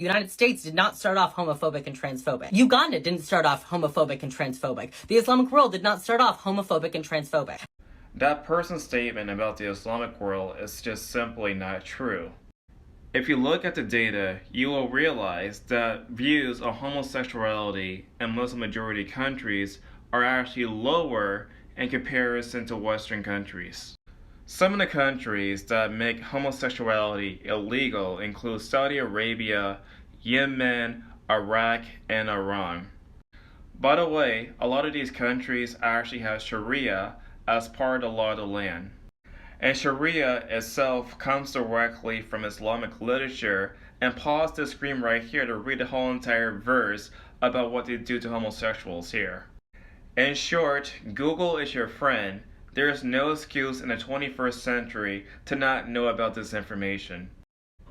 The United States did not start off homophobic and transphobic. Uganda didn't start off homophobic and transphobic. The Islamic world did not start off homophobic and transphobic. That person's statement about the Islamic world is just simply not true. If you look at the data, you will realize that views of homosexuality in Muslim-majority countries are actually lower in comparison to Western countries. Some of the countries that make homosexuality illegal include Saudi Arabia, Yemen, Iraq, and Iran. By the way, a lot of these countries actually have Sharia as part of the law of the land. And Sharia itself comes directly from Islamic literature, and pause the screen right here to read the whole entire verse about what they do to homosexuals here. In short, Google is your friend. There is no excuse in the 21st century to not know about this information.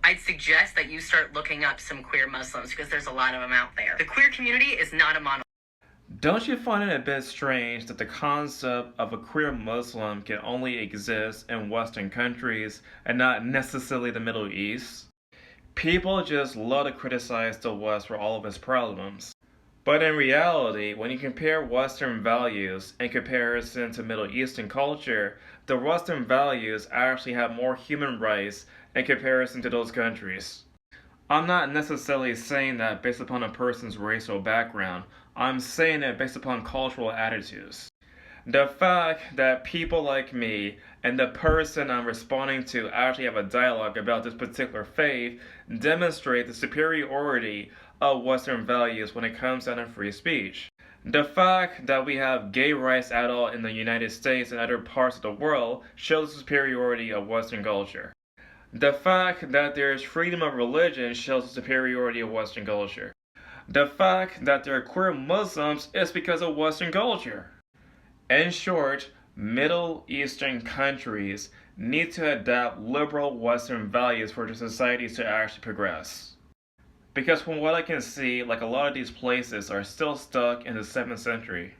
I'd suggest that you start looking up some queer Muslims because there's a lot of them out there. The queer community is not a monolith. Don't you find it a bit strange that the concept of a queer Muslim can only exist in Western countries and not necessarily the Middle East? People just love to criticize the West for all of its problems. But in reality, when you compare Western values in comparison to Middle Eastern culture, the Western values actually have more human rights in comparison to those countries. I'm not necessarily saying that based upon a person's racial background. I'm saying it based upon cultural attitudes. The fact that people like me and the person I'm responding to actually have a dialogue about this particular faith demonstrate the superiority of Western values when it comes down to free speech. The fact that we have gay rights at all in the United States and other parts of the world shows the superiority of Western culture. The fact that there is freedom of religion shows the superiority of Western culture. The fact that there are queer Muslims is because of Western culture. In short, Middle Eastern countries need to adapt liberal Western values for their societies to actually progress. Because from what I can see, like a lot of these places are still stuck in the 7th century.